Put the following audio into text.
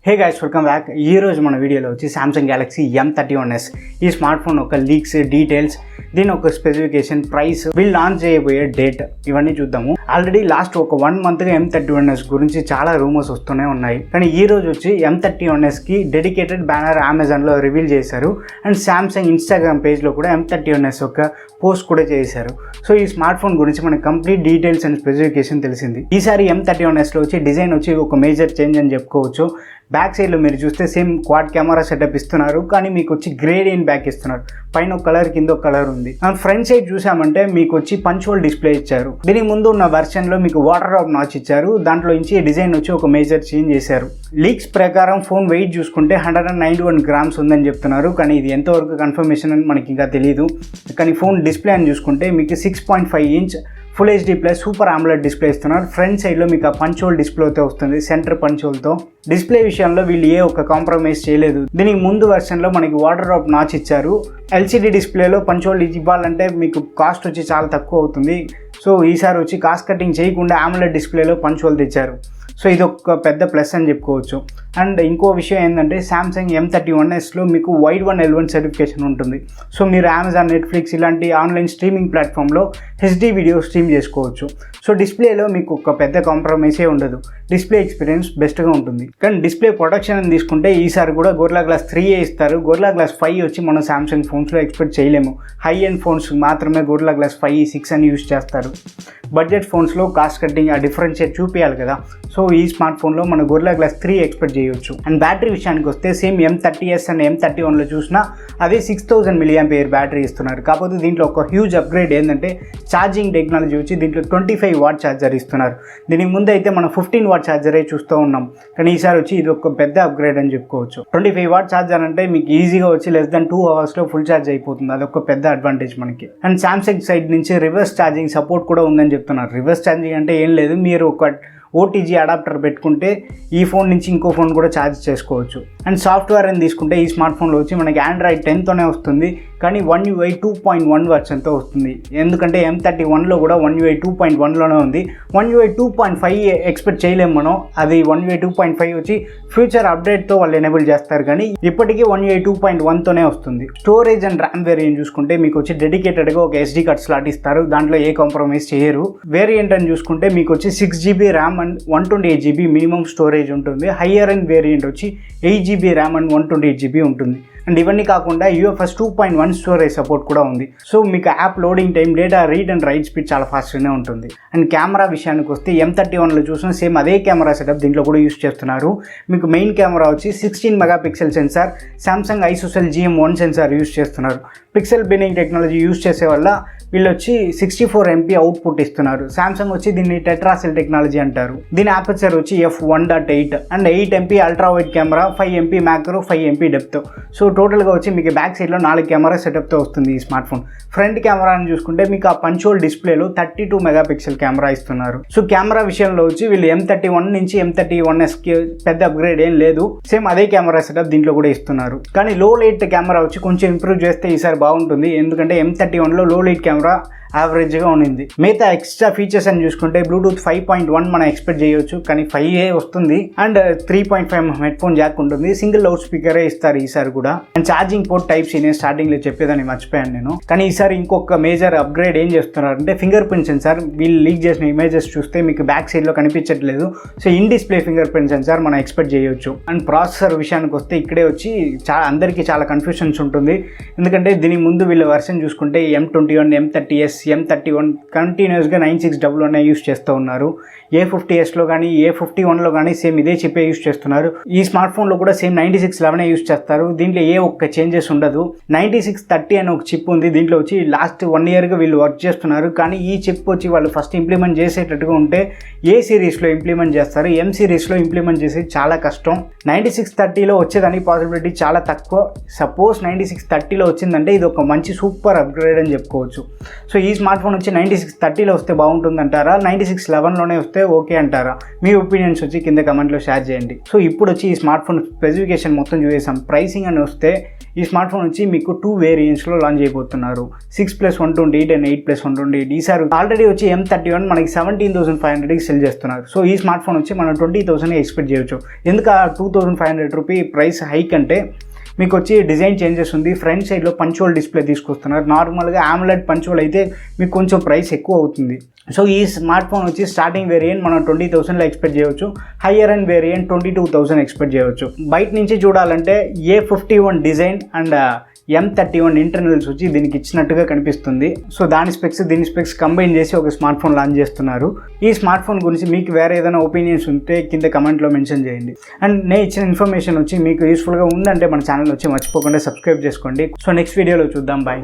Hey guys welcome back. ఈ రోజు మన వీడియోలో వచ్చి సామ్సంగ్ గ్యాలక్సీ M31s ఈ స్మార్ట్ ఫోన్ ఒక లీక్స్, డీటెయిల్స్, దీని ఒక స్పెసిఫికేషన్, ప్రైస్, వీళ్ళు లాంచ్ చేయబోయే డేట్ ఇవన్నీ చూద్దాము. ఆల్రెడీ లాస్ట్ ఒక 1 మంత్గా M31s గురించి చాలా రూమర్స్ వస్తూనే ఉన్నాయి. కానీ ఈ రోజు వచ్చి M31sకి డెడికేటెడ్ బ్యానర్ అమెజాన్లో రివీల్ చేశారు. అండ్ సామ్సంగ్ ఇన్స్టాగ్రామ్ పేజ్లో కూడా M31s ఒక పోస్ట్ కూడా చేశారు. సో ఈ స్మార్ట్ ఫోన్ గురించి మనకి కంప్లీట్ డీటెయిల్స్ అండ్ స్పెసిఫికేషన్ తెలిసింది. ఈసారి M31sలో వచ్చి డిజైన్ వచ్చి ఒక మేజర్ చేంజ్ అని చెప్పుకోవచ్చు. బ్యాక్ సైడ్లో మీరు చూస్తే సేమ్ క్వాడ్ కెమెరా సెటప్ ఇస్తున్నారు, కానీ మీకు వచ్చి గ్రేడియన్ బ్యాక్ ఇస్తున్నారు. పైన ఒక కలర్, కింద ఒక కలర్ ఉంది. అండ్ ఫ్రంట్ సైడ్ చూసామంటే మీకు వచ్చి పంచ్ హోల్ డిస్ప్లే ఇచ్చారు. దీనికి ముందు ఉన్న వెర్షన్లో మీకు వాటర్ డ్రాప్ నాచ్ ఇచ్చారు. దాంట్లో నుంచి డిజైన్ వచ్చి ఒక మేజర్ చేంజ్ చేశారు. లీక్స్ ప్రకారం ఫోన్ వెయిట్ చూసుకుంటే 191 grams ఉందని చెప్తున్నారు, కానీ ఇది ఎంతవరకు కన్ఫర్మేషన్ అని మనకి ఇంకా తెలియదు. కానీ ఫోన్ డిస్ప్లే అని చూసుకుంటే మీకు 6.5 inch full HD plus super omelette display ఇస్తున్నారు. ఫ్రంట్ సైడ్లో మీకు ఆ పంచ్ హోల్ డిస్ప్లేతో వస్తుంది, సెంటర్ పంచ్ హోల్తో. డిస్ప్లే విషయంలో వీళ్ళు ఏ ఒక్క కాంప్రమైజ్ చేయలేదు. దీనికి ముందు వెర్షన్లో మనకి వాటర్ డ్రాప్ నాచ్ ఇచ్చారు. ఎల్సిడి డిస్ప్లేలో పంచ్ హోల్ ఇవ్వాలంటే మీకు కాస్ట్ వచ్చి చాలా తక్కువ అవుతుంది. సో ఈసారి వచ్చి కాస్ట్ కటింగ్ చేయకుండా ఆమ్లెట్ డిస్ప్లేలో పంచ్ హోల్ తెచ్చారు. సో ఇది ఒక పెద్ద ప్లస్ అని చెప్పుకోవచ్చు. అండ్ ఇంకో విషయం ఏంటంటే సామ్సంగ్ M31sలో మీకు వైడ్ 1L1 సర్టిఫికేషన్ ఉంటుంది. సో మీరు అమెజాన్, నెట్ఫ్లిక్స్ ఇలాంటి ఆన్లైన్ స్ట్రీమింగ్ ప్లాట్ఫామ్లో హెచ్డీ వీడియో స్ట్రీమ్ చేసుకోవచ్చు. సో డిస్ప్లేలో మీకు ఒక పెద్ద కాంప్రమైజే ఉండదు. డిస్ప్లే ఎక్స్పీరియన్స్ బెస్ట్గా ఉంటుంది. కానీ డిస్ప్లే ప్రొటెక్షన్ అని తీసుకుంటే ఈసారి కూడా గొరిల్లా గ్లాస్ 3 ఇస్తారు. గొరిల్లా గ్లాస్ 5 వచ్చి మనం సామ్సంగ్ ఫోన్స్లో ఎక్స్పెక్ట్ చేయలేము. హై ఎండ్ ఫోన్స్ మాత్రమే గొరిల్లా గ్లాస్ 5, 6 అని యూజ్ చేస్తారు. బడ్జెట్ ఫోన్స్లో కాస్ట్ కటింగ్ ఆ డిఫరెన్షియేట్ చూపించాలి కదా. సో ఈ స్మార్ట్ ఫోన్లో మన గొరిల్లా గ్లాస్ 3 ఎక్స్పెక్ట్ చేయొచ్చు. అండ్ బ్యాటరీ విషయానికి వస్తే సేమ్ M30s అండ్ M31లో చూసినా అదే 6000 mAh బ్యాటరీ ఇస్తున్నారు. కాకపోతే దీంట్లో ఒక హ్యూజ్ అప్గ్రేడ్ ఏంటంటే ఛార్జింగ్ టెక్నాలజీ వచ్చి దీంట్లో 25 watt ఛార్జర్ ఇస్తున్నారు. దీనికి ముందు అయితే మనం 15 watt ఛార్జరే చూస్తూ ఉన్నాం, కానీ ఈసారి వచ్చి ఇది ఒక పెద్ద అప్గ్రేడ్ అని చెప్పుకోవచ్చు. 25 watt ఛార్జర్ అంటే మీకు ఈజీగా వచ్చి less than 2 hours full charge అయిపోతుంది. అదొక పెద్ద అడ్వాంటేజ్ మనకి. అండ్ సామ్సంగ్ సైడ్ నుంచి రివర్స్ ఛార్జింగ్ సపోర్ట్ కూడా ఉందని చెప్తున్నారు. రివర్స్ ఛార్జింగ్ అంటే ఏం లేదు, మీరు ఒక OTG అడాప్టర్ పెట్టుకుంటే ఈ ఫోన్ నుంచి ఇంకో ఫోన్ కూడా ఛార్జ్ చేసుకోవచ్చు. అండ్ సాఫ్ట్వేర్ అని తీసుకుంటే ఈ స్మార్ట్ ఫోన్లో వచ్చి మనకి Android 10తోనే వస్తుంది, కానీ One UI 2.1 వర్షన్తో వస్తుంది. ఎందుకంటే M31లో కూడా One UI 2.1లోనే ఉంది. One UI 2.5 ఎక్స్పెక్ట్ చేయలేము మనం. అది One UI 2.5 వచ్చి ఫ్యూచర్ అప్డేట్తో వాళ్ళు ఎనేబుల్ చేస్తారు, కానీ ఇప్పటికీ One UI 2.1తోనే వస్తుంది. స్టోరేజ్ అండ్ ర్యామ్ వేరియంట్ చూసుకుంటే మీకు వచ్చి డెడికేటెడ్గా ఒక SD కార్డ్ స్లాట్ ఇస్తారు. దాంట్లో ఏ కాంప్రమైజ్ చేయరు. వేరియంట్ అని చూసుకుంటే మీకు వచ్చి 6GB RAM and 128GB minimum storage ఉంటుంది. హయ్యర్ అండ్ వేరియంట్ వచ్చి 8GB ర్యామ్ అండ్ 128GB ఉంటుంది. అండ్ ఇవన్నీ కాకుండా UFS 2.1 స్టోరేజ్ సపోర్ట్ కూడా ఉంది. సో మీకు app loading time, data read and right speed చాలా ఫాస్ట్గానే ఉంటుంది. అండ్ కెమెరా విషయానికి వస్తే M31లో చూసిన సేమ్ అదే కెమెరా సెటప్ దీంట్లో కూడా యూస్ చేస్తున్నారు. మీకు మెయిన్ కెమెరా వచ్చి 16 MP sensor, Samsung ISOCELL GM1 sensor use చేస్తున్నారు. పిక్సెల్ బిన్నింగ్ టెక్నాలజీ యూస్ చేసే వల్ల వీళ్ళు వచ్చి 64 MP అవుట్పుట్ ఇస్తున్నారు. సామ్సంగ్ వచ్చి దీన్ని టెట్రాసెల్ టెక్నాలజీ అంటారు. దీని అపర్చర్ వచ్చి f1.8 and 8 MP ultra wide camera, 5 MP macro, 5 MP depth. So టోటల్గా వచ్చి మీకు బ్యాక్ సైడ్లో 4 కెమెరా సెటప్తో వస్తుంది ఈ స్మార్ట్ ఫోన్. ఫ్రంట్ కెమెరా అని చూసుకుంటే మీకు ఆ పంచ్ హోల్ డిస్ప్లేలో 32 MP కెమెరా ఇస్తున్నారు. సో కెమెరా విషయంలో వచ్చి వీళ్ళు M31 నుంచి M31sకి పెద్ద అప్గ్రేడ్ ఏం లేదు. సేమ్ అదే కెమెరా సెటప్ దీంట్లో కూడా ఇస్తున్నారు. కానీ లో లైట్ కెమెరా వచ్చి కొంచెం ఇంప్రూవ్ చేస్తే ఈసారి బాగుంటుంది. ఎందుకంటే M31లో లో లైట్ కెమెరా యావరేజ్గా ఉంది. మిగతా ఎక్స్ట్రా ఫీచర్స్ అని చూసుకుంటే బ్లూటూత్ 5.1 మనం ఎక్స్పెక్ట్ చేయొచ్చు, కానీ 5A వస్తుంది. అండ్ 3.5 హెడ్ ఫోన్ జాక్ ఉంటుంది. సింగిల్ లౌడ్ స్పీకరే ఇస్తారు ఈసారి కూడా. అండ్ ఛార్జింగ్ పోర్ట్ Type-C నేను స్టార్టింగ్లో చెప్పేదాన్ని మర్చిపోయాను నేను. కానీ ఈసారి ఇంకొక మేజర్ అప్గ్రేడ్ ఏం చేస్తున్నారంటే ఫింగర్ ప్రింట్ సెన్సార్. వీళ్ళు లీక్ చేసిన ఇమేజెస్ చూస్తే మీకు బ్యాక్ సైడ్లో కనిపించట్లేదు. So in display finger print censor మనం ఎక్స్పెక్ట్ చేయొచ్చు. అండ్ ప్రాసెసర్ విషయానికి వస్తే ఇక్కడే వచ్చి అందరికీ చాలా కన్ఫ్యూషన్స్ ఉంటుంది. ఎందుకంటే దీనికి ముందు వీళ్ళ వెర్షన్ చూసుకుంటే M21, M30s, M31 కంటిన్యూస్గా 9600 యూస్ చేస్తూ ఉన్నారు. A50sలో కానీ A51లో కానీ సేమ్ ఇదే చిప్పే యూస్ చేస్తున్నారు. ఈ స్మార్ట్ ఫోన్లో కూడా సేమ్ 9611 యూస్ చేస్తారు. దీంట్లో ఏ ఒక్క చేంజెస్ ఉండదు. 9630 అనే ఒక చిప్ ఉంది. దీంట్లో వచ్చి లాస్ట్ 1 yearగా వీళ్ళు వర్క్ చేస్తున్నారు. కానీ ఈ చిప్ వచ్చి వాళ్ళు ఫస్ట్ ఇంప్లిమెంట్ చేసేటట్టుగా ఉంటే ఏ సిరీస్లో ఇంప్లిమెంట్ చేస్తారు, M సిరీస్లో ఇంప్లిమెంట్ చేసేది చాలా కష్టం. 9630లో వచ్చేదానికి పాసిబిలిటీ చాలా తక్కువ. సపోజ్ 9630లో వచ్చిందంటే ఇది ఒక మంచి సూపర్ అప్గ్రేడ్ అని చెప్పుకోవచ్చు. సో ఈ ఈ స్మార్ట్ ఫోన్ వచ్చి 9630లో వస్తే బాగుంటుందంటారా, 9611లోనే వస్తే ఓకే అంటారా? మీ ఒపీనియన్స్ వచ్చి కింద కమెంట్లో షేర్ చేయండి. సో ఇప్పుడు వచ్చి ఈ స్మార్ట్ ఫోన్ స్పెసిఫికేషన్ మొత్తం చూసేసాం. ప్రైసింగ్ అని వస్తే ఈ స్మార్ట్ ఫోన్ వచ్చి మీకు 2 వేరియంట్స్లో లాంచ్ అయిపోతున్నారు. 6+128 అండ్ 8+128. ఈసారి ఆల్రెడీ వచ్చి M31 మనకి 17,500కి సెల్ చేస్తున్నారు. సో ఈ స్మార్ట్ ఫోన్ వచ్చి మనం 20,000 ఎక్స్పెక్ట్ చేయొచ్చు. ఎందుకు 2,500 రూపీ ప్రైస్ హైక్ అంటే మీకు వచ్చి డిజైన్ చేంజెస్ ఉంది. ఫ్రంట్ సైడ్లో పంచోల్ డిస్ప్లే తీసుకొస్తున్నారు. నార్మల్గా AMOLED పంచోల్ అయితే మీకు కొంచెం ప్రైస్ ఎక్కువ అవుతుంది. సో ఈ స్మార్ట్ ఫోన్ వచ్చి స్టార్టింగ్ వేరియంట్ మనం 20,000లో ఎక్స్పెక్ట్ చేయవచ్చు. హయ్యర్ అండ్ వేరియంట్ 22,000 ఎక్స్పెక్ట్ చేయవచ్చు. బయట నుంచి చూడాలంటే A51 design and M31 internals వచ్చి దీనికి ఇచ్చినట్టుగా కనిపిస్తుంది. సో దీని స్పెక్స్ కంబైన్ చేసి ఒక స్మార్ట్ ఫోన్ లాంచ్ చేస్తున్నారు. ఈ స్మార్ట్ ఫోన్ గురించి మీకు వేరే ఏదైనా ఒపీనియన్స్ ఉంటే కింద కమెంట్లో మెన్షన్ చేయండి. అండ్ నేను ఇచ్చిన ఇన్ఫర్మేషన్ వచ్చి మీకు యూస్ఫుల్గా ఉందంటే మన ఛానల్ వచ్చి మర్చిపోకుండా సబ్స్క్రైబ్ చేసుకోండి. సో నెక్స్ట్ వీడియోలో చూద్దాం. బాయ్.